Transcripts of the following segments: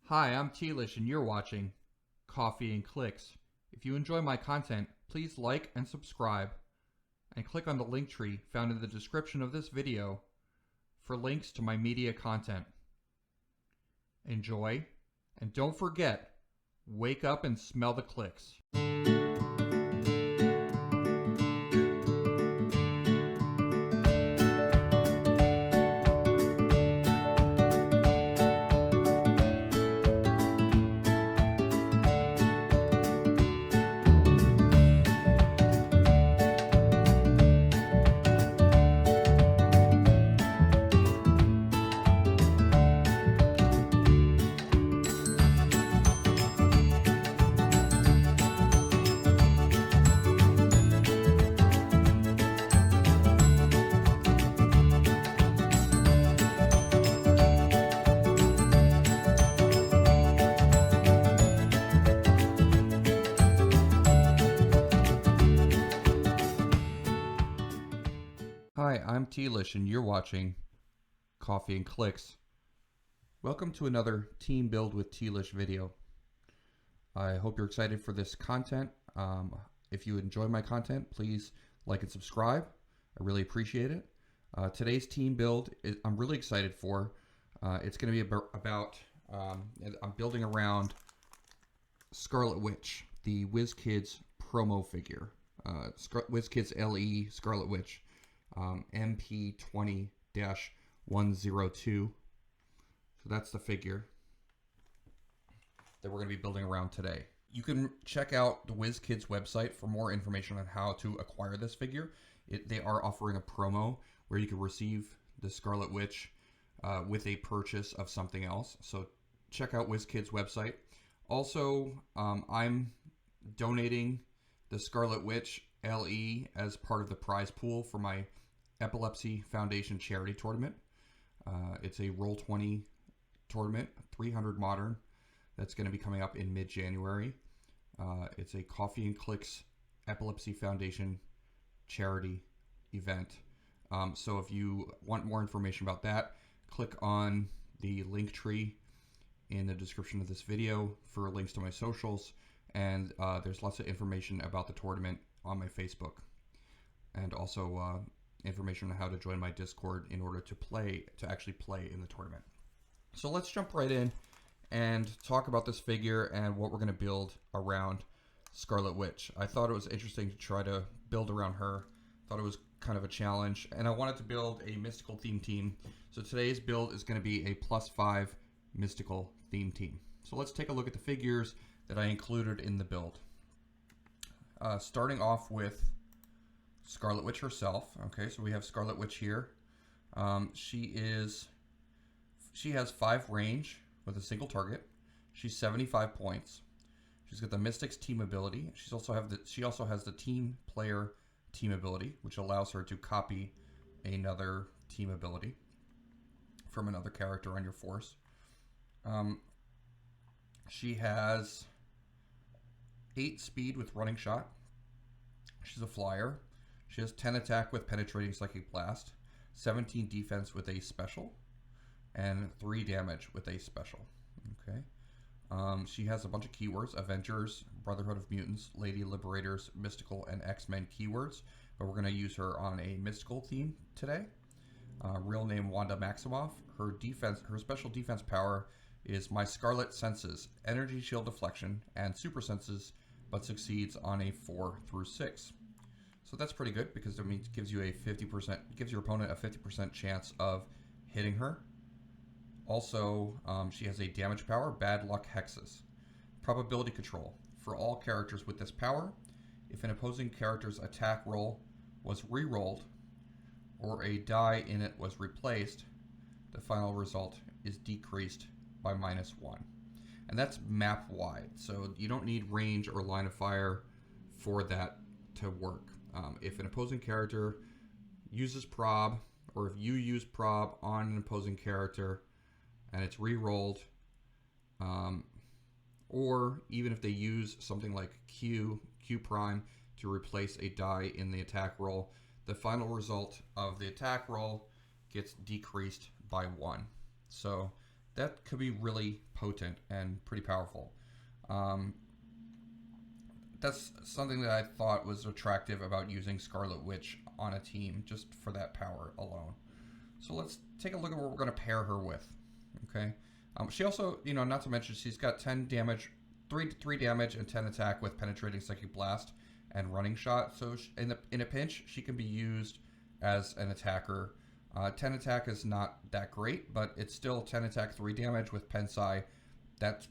Hi, I'm Tlish and you're watching Coffee and Clix. If you enjoy my content, please like and subscribe and click on the Linktree found in the description of this video for links to my media content. Enjoy, and don't forget, wake up and smell the Clix. Hi, I'm Tlish and you're watching Coffee and Clix. Welcome to another Team Build with Tlish video. I hope you're excited for this content. If you enjoy my content, please like and subscribe. I really appreciate it. Today's team build I'm really excited for. It's going to be about I'm building around Scarlet Witch, the WizKids promo figure. WizKids LE Scarlet Witch. MP20-102. So that's the figure that we're going to be building around today. You can check out the WizKids website for more information on how to acquire this figure. They are offering a promo where you can receive the Scarlet Witch with a purchase of something else. So check out WizKids website. Also, I'm donating the Scarlet Witch LE as part of the prize pool for my Epilepsy Foundation charity tournament. It's a Roll20 tournament, 300 modern. That's going to be coming up in mid-January. It's a Coffee and Clix Epilepsy Foundation charity event. So if you want more information about that, click on the Linktree in the description of this video for links to my socials. And there's lots of information about the tournament on my Facebook. And also information on how to join my Discord in order to actually play in the tournament. So let's jump right in and talk about this figure and what we're going to build around Scarlet Witch. I thought it was interesting to try to build around her. Thought it was kind of a challenge, and I wanted to build a mystical theme team. So today's build is going to be a +5 mystical theme team. So let's take a look at the figures that I included in the build. Starting off with Scarlet Witch herself. Okay, so we have Scarlet Witch here. She has 5 range with a single target. She's 75 points. She's got the Mystic's team ability. She also has the team player team ability, which allows her to copy another team ability from another character on your force. She has 8 speed with running shot. She's a flyer. She has 10 attack with penetrating psychic blast, 17 defense with a special, and 3 damage with a special. Okay. She has a bunch of keywords: Avengers, Brotherhood of Mutants, Lady Liberators, Mystical, and X-Men keywords. But we're going to use her on a mystical theme today. Real name Wanda Maximoff. Her special defense power is My Scarlet Senses, Energy Shield Deflection, and Super Senses, but succeeds on a 4 through 6. So that's pretty good because it means gives you a 50%, gives your opponent a 50% chance of hitting her. Also, she has a damage power, Bad Luck Hexes. Probability control. For all characters with this power, if an opposing character's attack roll was re-rolled or a die in it was replaced, the final result is decreased by -1. And that's map wide, so you don't need range or line of fire for that to work. If an opposing character uses prob, or if you use prob on an opposing character and it's re-rolled, or even if they use something like Q prime to replace a die in the attack roll, the final result of the attack roll gets decreased by 1. So that could be really potent and pretty powerful. That's something that I thought was attractive about using Scarlet Witch on a team, just for that power alone. So let's take a look at what we're going to pair her with. Okay. She also, you know, not to mention, she's got 10 damage, 3 damage and 10 attack with Penetrating Psychic Blast and Running Shot. So in a pinch, she can be used as an attacker. 10 attack is not that great, but it's still 10 attack, 3 damage with Pensai. That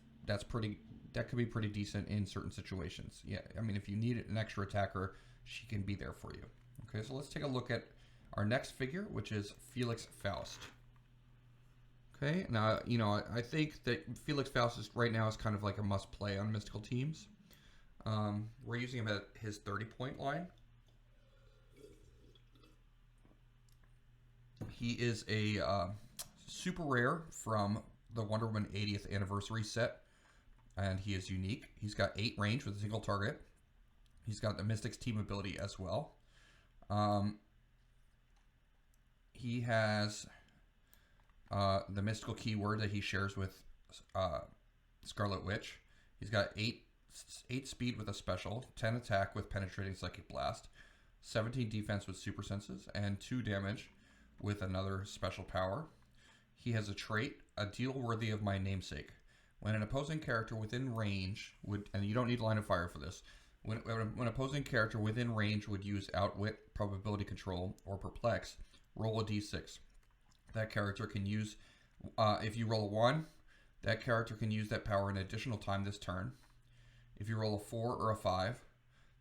could be pretty decent in certain situations. Yeah, I mean, if you need an extra attacker, she can be there for you. Okay, so let's take a look at our next figure, which is Felix Faust. Okay, now, you know, I think that Felix Faust right now is kind of like a must-play on mystical teams. We're using him at his 30-point line. He is a super rare from the Wonder Woman 80th anniversary set, and he is unique. He's got 8 range with a single target. He's got the Mystic's team ability as well. He has the mystical keyword that he shares with Scarlet Witch. He's got 8 speed with a special, 10 attack with Penetrating Psychic Blast, 17 defense with super senses, and 2 damage with another special power. He has a trait, a deal worthy of my namesake. When an opposing character within range would, and you don't need line of fire for this, when an opposing character within range would use Outwit, Probability Control, or Perplex, roll a d6. That character can use, if you roll a 1, that character can use that power an additional time this turn. If you roll a 4 or a 5,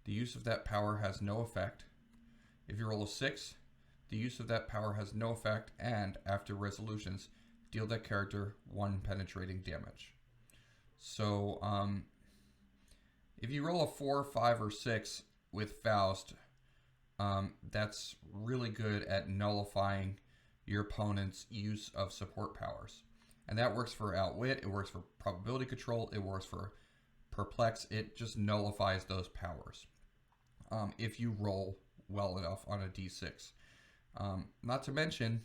the use of that power has no effect. If you roll a 6, the use of that power has no effect, and after resolutions, deal that character 1 penetrating damage. So, if you roll a 4, 5, or 6 with Faust, that's really good at nullifying your opponent's use of support powers. And that works for Outwit, it works for Probability Control, it works for Perplex, it just nullifies those powers if you roll well enough on a d6. Not to mention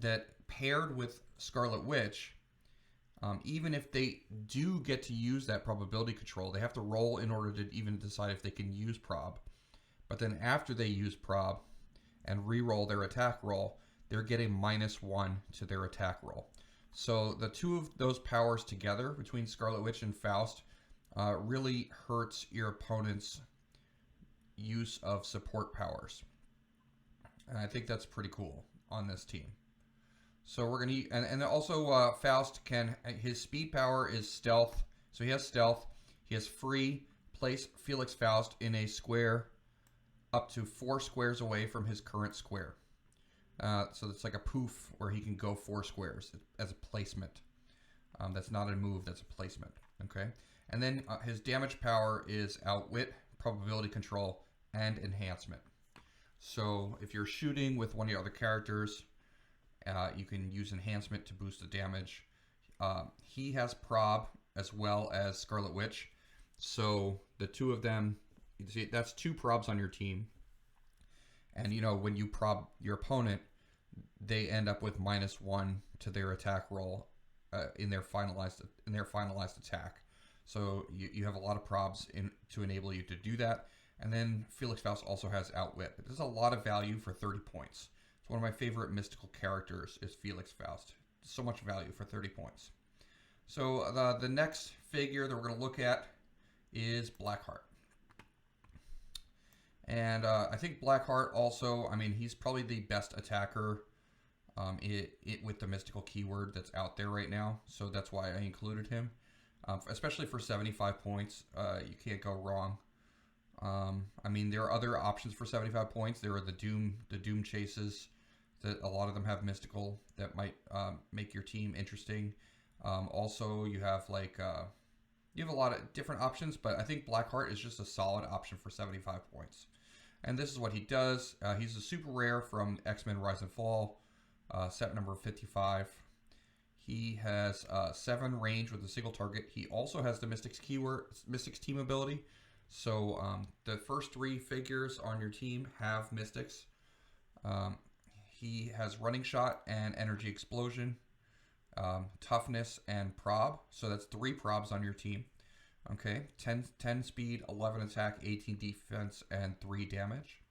that paired with Scarlet Witch, even if they do get to use that probability control, they have to roll in order to even decide if they can use prob. But then after they use prob and re-roll their attack roll, they're getting -1 to their attack roll. So the two of those powers together between Scarlet Witch and Faust really hurts your opponent's use of support powers. And I think that's pretty cool on this team. So we're going to, and also Faust can, his speed power is stealth. So he has stealth. He has free, place Felix Faust in a square up to 4 squares away from his current square. So it's like a poof where he can go 4 squares as a placement. That's not a move, that's a placement. Okay. And then his damage power is Outwit, Probability Control, and Enhancement. So if you're shooting with one of your other characters, you can use Enhancement to boost the damage. He has prob as well as Scarlet Witch. So the two of them, you see, that's 2 probs on your team. And you know, when you prob your opponent, they end up with -1 to their attack roll in their finalized attack. So you have a lot of probs to enable you to do that. And then Felix Faust also has Outwit. There's a lot of value for 30 points. It's one of my favorite mystical characters is Felix Faust. So much value for 30 points. So the next figure that we're going to look at is Blackheart. And I think Blackheart also, I mean, he's probably the best attacker with the mystical keyword that's out there right now. So that's why I included him. Especially for 75 points, you can't go wrong. I mean, there are other options for 75 points. There are the Doom chases that a lot of them have mystical that might make your team interesting. Also, you have like you have a lot of different options, but I think Blackheart is just a solid option for 75 points. And this is what he does. He's a super rare from X-Men Rise and Fall, set number 55. He has 7 range with a single target. He also has the Mystic's team ability. So the first 3 figures on your team have Mystics. He has Running Shot and Energy Explosion. toughness, and prob. So that's 3 probs on your team. Okay, 10 speed, 11 attack, 18 defense, and 3 damage.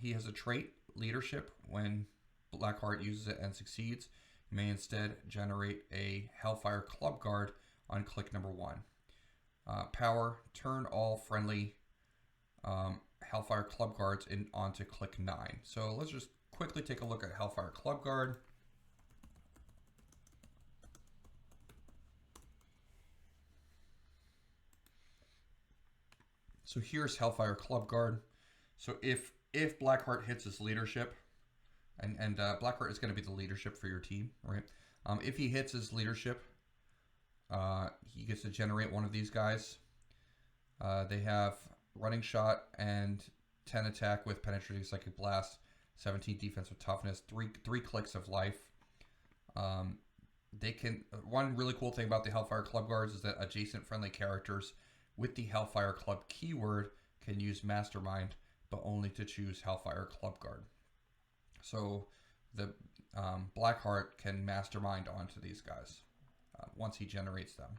He has a trait, leadership. When Blackheart uses it and succeeds, you may instead generate a Hellfire Club Guard on click number 1. Power, turn all friendly Hellfire Club Guards onto click 9. So let's just quickly take a look at Hellfire Club Guard. So here's Hellfire Club Guard. So if Blackheart hits his leadership, and Blackheart is going to be the leadership for your team, right? If he hits his leadership, he gets to generate one of these guys. They have running shot and 10 attack with penetrating psychic blast, 17 defense with toughness, three clicks of life. They can. One really cool thing about the Hellfire Club Guards is that adjacent friendly characters with the Hellfire Club keyword can use Mastermind, but only to choose Hellfire Club Guard. So the Blackheart can Mastermind onto these guys once he generates them.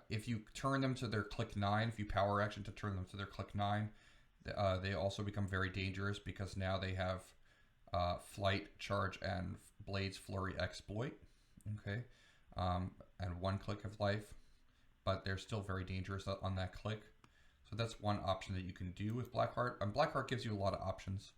If you turn them to their click 9, if you power action to turn them to their click 9, they also become very dangerous because now they have flight, charge, and Blade's Flurry exploit. Okay, and 1 click of life, but they're still very dangerous on that click. So that's one option that you can do with Blackheart. And Blackheart gives you a lot of options.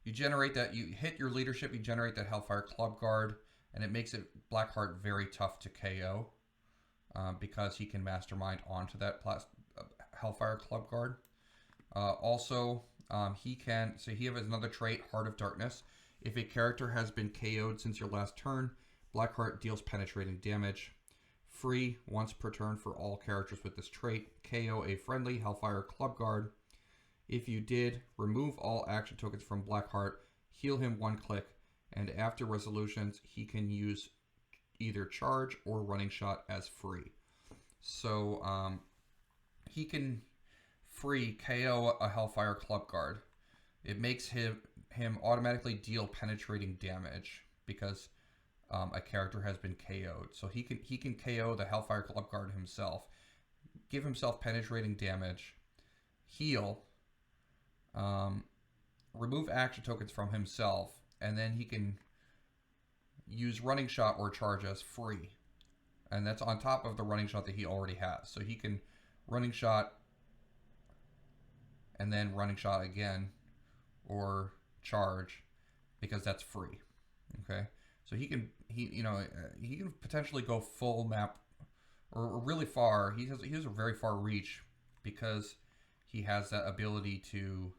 You generate that, you hit your leadership, you generate that Hellfire Club Guard, and it makes it Blackheart very tough to KO because he can Mastermind onto that Hellfire Club Guard. He has another trait, Heart of Darkness. If a character has been KO'd since your last turn, Blackheart deals penetrating damage. Free, once per turn for all characters with this trait. KO a friendly Hellfire Club Guard. If you did, remove all action tokens from Blackheart, heal him 1 click, and after resolutions, he can use either charge or running shot as free. So he can free KO a Hellfire Club Guard. It makes him automatically deal penetrating damage because a character has been KO'd. So he can KO the Hellfire Club Guard himself, give himself penetrating damage, heal, remove action tokens from himself, and then he can use running shot or charge as free. And that's on top of the running shot that he already has. So he can running shot and then running shot again or charge because that's free. Okay? So he can potentially go full map or really far. He has a very far reach because he has that ability to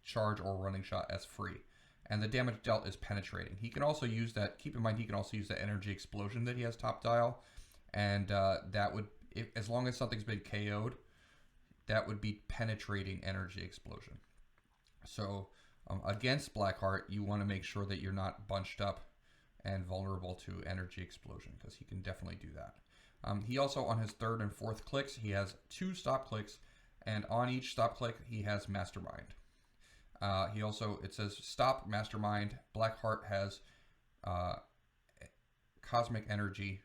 charge or running shot as free. And the damage dealt is penetrating. He can also use that, keep in mind, he can also use the energy explosion that he has top dial. And that would, as long as something's been KO'd, that would be penetrating energy explosion. So against Blackheart, you want to make sure that you're not bunched up and vulnerable to energy explosion, because he can definitely do that. He also, on his 3rd and 4th clicks, he has 2 stop clicks, and on each stop click, he has Mastermind. He also, it says stop Mastermind. Blackheart has Cosmic Energy.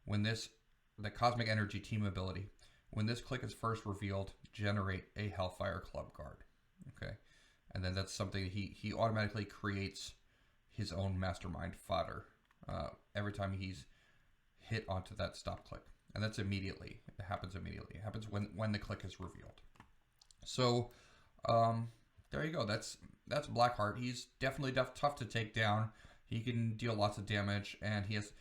The Cosmic Energy team ability. When this click is first revealed, generate a Hellfire Club Guard. Okay, and then that's something he automatically creates his own Mastermind fodder every time he's hit onto that stop click, and that's immediately. It happens immediately. It happens when the click is revealed. So there you go. That's Blackheart. He's definitely tough to take down. He can deal lots of damage, and he has.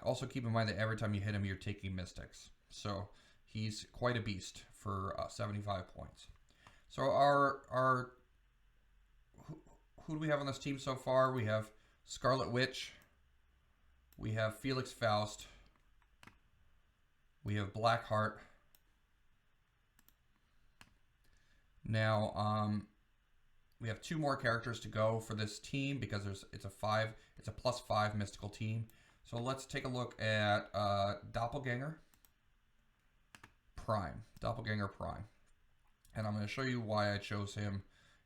Also keep in mind that every time you hit him, you're taking Mystics. So he's quite a beast for 75 points. So who do we have on this team so far? We have Scarlet Witch. We have Felix Faust. We have Blackheart. Now, we have 2 more characters to go for this team because it's a +5 mystical team. So let's take a look at Doppelganger Prime. Doppelganger Prime. And I'm going to show you why I chose him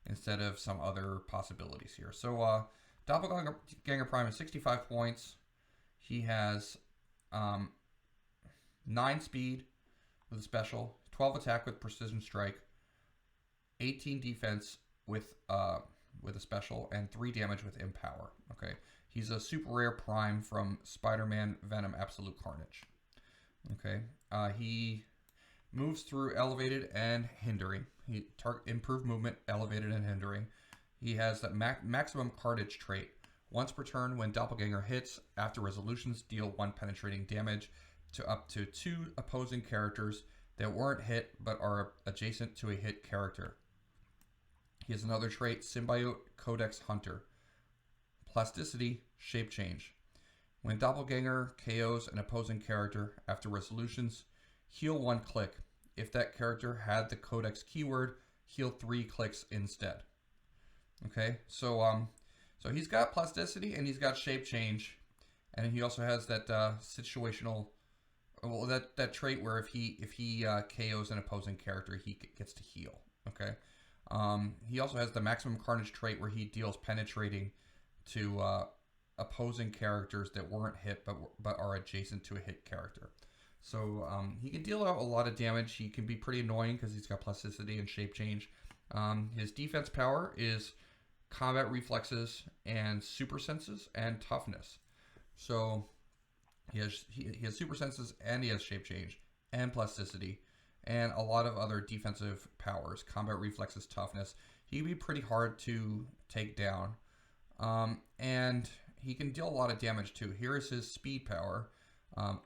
instead of some other possibilities here. So Doppelganger Prime is 65 points. He has 9 speed with a special, 12 attack with precision strike, 18 defense with a special, and 3 damage with empower. Okay, he's a super rare prime from Spider-Man Venom Absolute Carnage. Okay, he moves through elevated and hindering. He improved movement, elevated and hindering. He has the maximum carnage trait. Once per turn, when Doppelganger hits, after resolutions, deal 1 penetrating damage to up to 2 opposing characters that weren't hit but are adjacent to a hit character. He has another trait, Symbiote Codex Hunter. Plasticity, shape change. When Doppelganger KOs an opposing character after resolutions, heal 1 click. If that character had the Codex keyword, heal 3 clicks instead. Okay, so he's got plasticity and he's got shape change, and he also has that situational, well, that trait where if he KOs an opposing character, he gets to heal. Okay, he also has the maximum carnage trait where he deals penetrating to opposing characters that weren't hit but are adjacent to a hit character. So he can deal out a lot of damage. He can be pretty annoying because he's got plasticity and shape change. His defense power is combat reflexes and super senses and toughness. So he has super senses and he has shape change and plasticity and a lot of other defensive powers, combat reflexes, toughness. He can be pretty hard to take down. And he can deal a lot of damage too. Here is his speed power.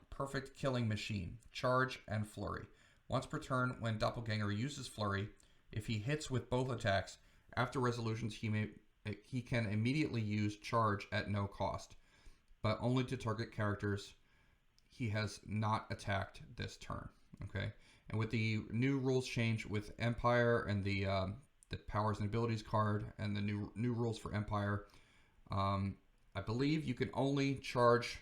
Perfect killing machine, charge and flurry. Once per turn, when Doppelganger uses flurry, if he hits with both attacks, after resolutions he can immediately use charge at no cost, but only to target characters he has not attacked this turn. Okay, and with the new rules change with Empire and the powers and abilities card and the new rules for Empire, I believe you can only charge.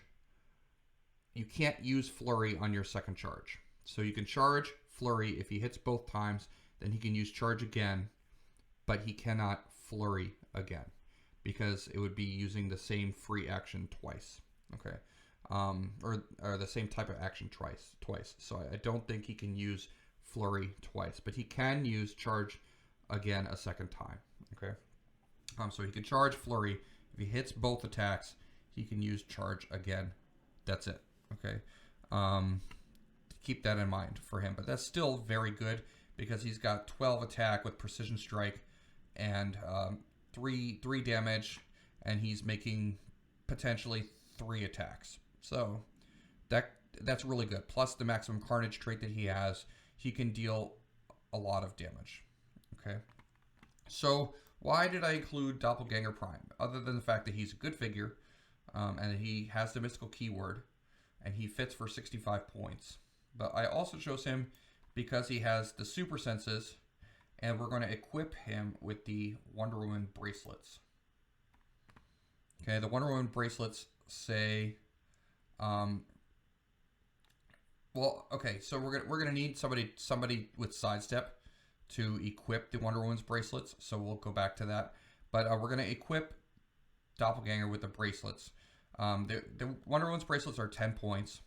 You can't use flurry on your second charge. So you can charge flurry if he hits both times, then he can use charge again, but he cannot flurry again because it would be using the same free action twice. Okay, or the same type of action twice. So I don't think he can use flurry twice, but he can use charge again a second time. Okay, so he can charge flurry if he hits both attacks. He can use charge again. That's it. Okay, keep that in mind for him, but that's still very good because he's got 12 attack with precision strike and 3 damage, and he's making potentially 3 attacks. So that's really good. Plus the maximum carnage trait that he has, he can deal a lot of damage. Okay, so why did I include Doppelganger Prime? Other than the fact that he's a good figure, and he has the mystical keyword, and he fits for 65 points. But I also chose him because he has the super senses, and we're going to equip him with the Wonder Woman bracelets. Okay, the Wonder Woman bracelets say, well, okay, so we're gonna need somebody with sidestep to equip the Wonder Woman's bracelets. So we'll go back to that, but we're gonna equip Doppelganger with the bracelets. The Wonder Woman's bracelets are 10 points.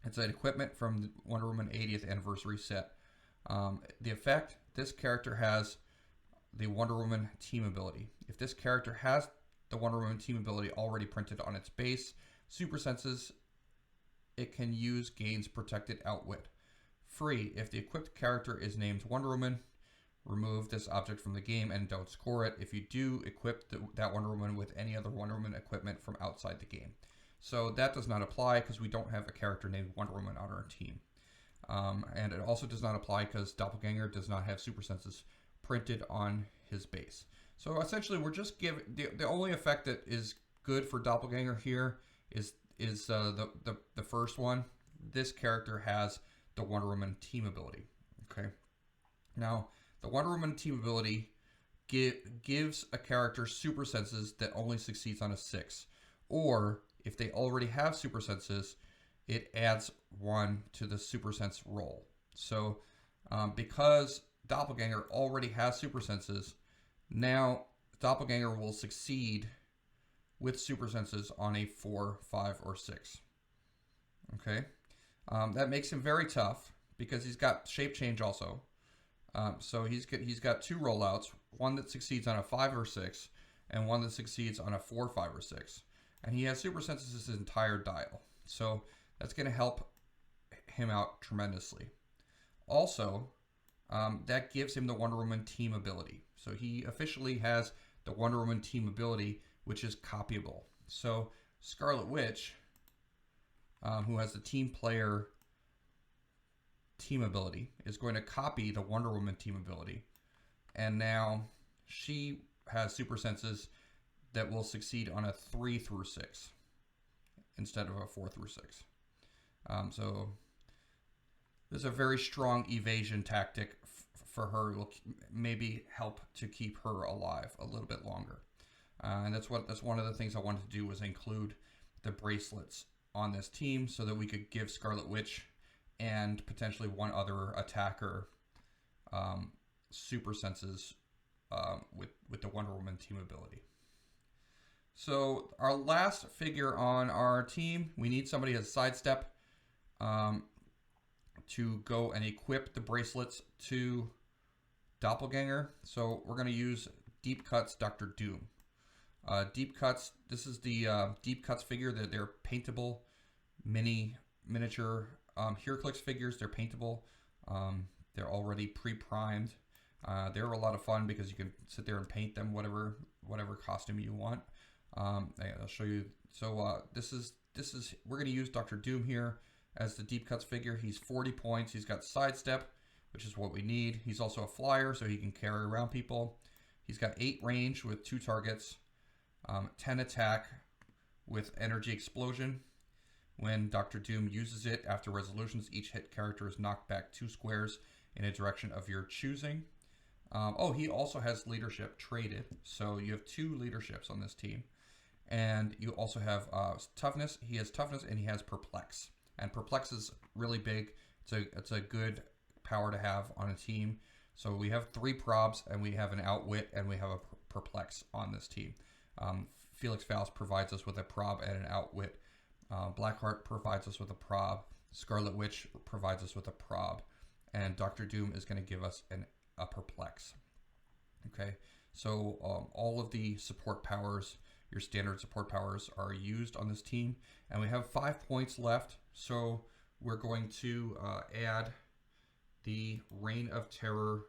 It's an equipment from the Wonder Woman 80th anniversary set. The effect, this character has the Wonder Woman team ability. If this character has the Wonder Woman team ability already printed on its base, super senses, it can use gains protected outwit. Free, if the equipped character is named Wonder Woman, remove this object from the game and don't score it. If you do, equip that Wonder Woman with any other Wonder Woman equipment from outside the game. So that does not apply because we don't have a character named Wonder Woman on our team. And it also does not apply because Doppelganger does not have super senses printed on his base. So essentially we're just giving, the only effect that is good for Doppelganger here is the first one. This character has the Wonder Woman team ability. Okay. Now, the Wonder Woman team ability gives a character super senses that only succeeds on a 6. Or, if they already have super senses, it adds 1 to the super sense roll. So, because Doppelganger already has super senses, now Doppelganger will succeed with super senses on a 4, 5, or 6. Okay, that makes him very tough because he's got shape change also. So he's got 2 rollouts, one that succeeds on a 5 or 6, and one that succeeds on a 4, 5, or 6. And he has super senses his entire dial, so that's going to help him out tremendously. Also, that gives him the Wonder Woman team ability. So he officially has the Wonder Woman team ability, which is copyable. So Scarlet Witch, who has the team player team ability, is going to copy the Wonder Woman team ability. And now she has super senses that will succeed on a 3 through 6 instead of a 4 through 6. So there's a very strong evasion tactic for her. It will maybe help to keep her alive a little bit longer. And that's one of the things I wanted to do, was include the bracelets on this team so that we could give Scarlet Witch and potentially one other attacker super senses with the Wonder Woman team ability. So our last figure on our team, we need somebody as sidestep to go and equip the bracelets to Doppelganger. So we're going to use Deep Cuts Dr. Doom. Deep Cuts, this is the Deep Cuts figure. They're paintable miniature Heroclix figures. They're paintable. They're already pre-primed. They're a lot of fun because you can sit there and paint them whatever costume you want. I'll show you. So this is we're going to use Dr. Doom here as the Deep Cuts figure. He's 40 points. He's got sidestep, which is what we need. He's also a flyer, so he can carry around people. He's got 8 range with 2 targets, 10 attack with energy explosion. When Dr. Doom uses it after resolutions, each hit character is knocked back 2 squares in a direction of your choosing. He also has leadership traded, so you have 2 leaderships on this team. And you also have toughness. He has toughness and he has perplex. And perplex is really big. It's a good power to have on a team. So we have 3 probs, and we have an outwit, and we have a perplex on this team. Felix Faust provides us with a prob and an outwit. Blackheart provides us with a prob. Scarlet Witch provides us with a prob. And Dr. Doom is going to give us a perplex. Okay, so all of the support powers, your standard support powers, are used on this team. And we have 5 points left, so we're going to add the Reign of Terror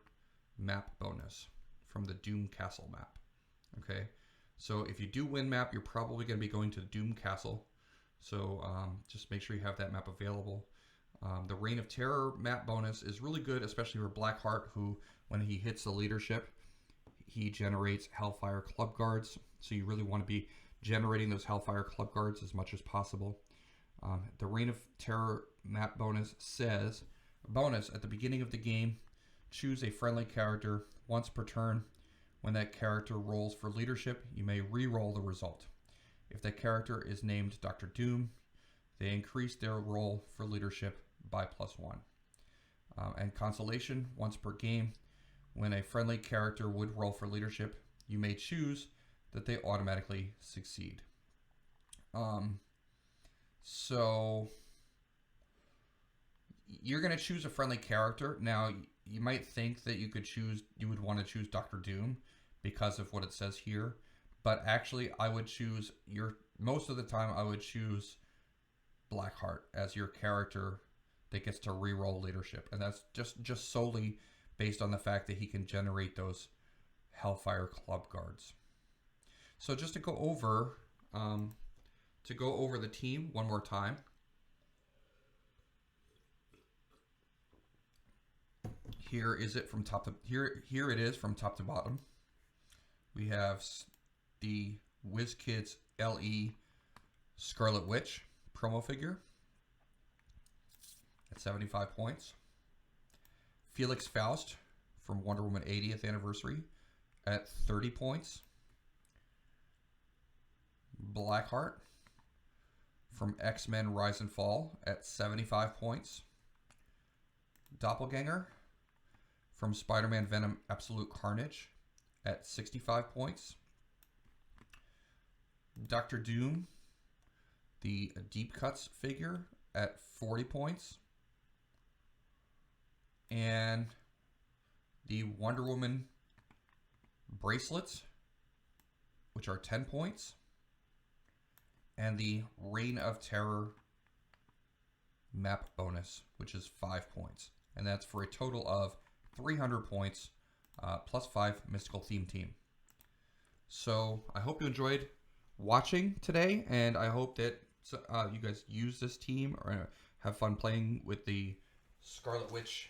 map bonus from the Doom Castle map. Okay, so if you do win map, you're probably going to be going to Doom Castle. So just make sure you have that map available. The Reign of Terror map bonus is really good, especially for Blackheart, who, when he hits the leadership, he generates Hellfire Club Guards. So you really want to be generating those Hellfire Club Guards as much as possible. The Reign of Terror map bonus says, bonus, at the beginning of the game, choose a friendly character once per turn. When that character rolls for leadership, you may re-roll the result. If that character is named Dr. Doom, they increase their roll for leadership by +1. And consolation, once per game, when a friendly character would roll for leadership, you may choose that they automatically succeed. So you're going to choose a friendly character. Now, you might think that you would want to choose Dr. Doom because of what it says here. But actually, I would choose most of the time, I would choose Blackheart as your character that gets to reroll leadership. And that's just solely based on the fact that he can generate those Hellfire Club Guards. So just to go over the team one more time. Here it is from top to bottom. We have the WizKids LE Scarlet Witch promo figure at 75 points. Felix Faust from Wonder Woman 80th anniversary at 30 points. Blackheart from X-Men Rise and Fall at 75 points. Doppelganger from Spider-Man Venom Absolute Carnage at 65 points. Dr. Doom, the Deep Cuts figure at 40 points. And the Wonder Woman bracelets, which are 10 points. And the Reign of Terror map bonus, which is 5 points. And that's for a total of 300 points, plus 5 mystical theme team. So I hope you enjoyed watching today, and I hope that you guys use this team or have fun playing with the Scarlet Witch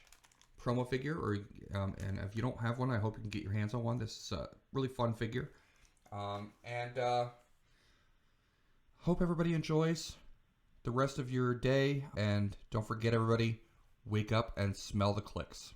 promo figure. Or and if you don't have one, I hope you can get your hands on one. This is a really fun figure, and hope everybody enjoys the rest of your day. And don't forget, everybody, wake up and smell the Clix.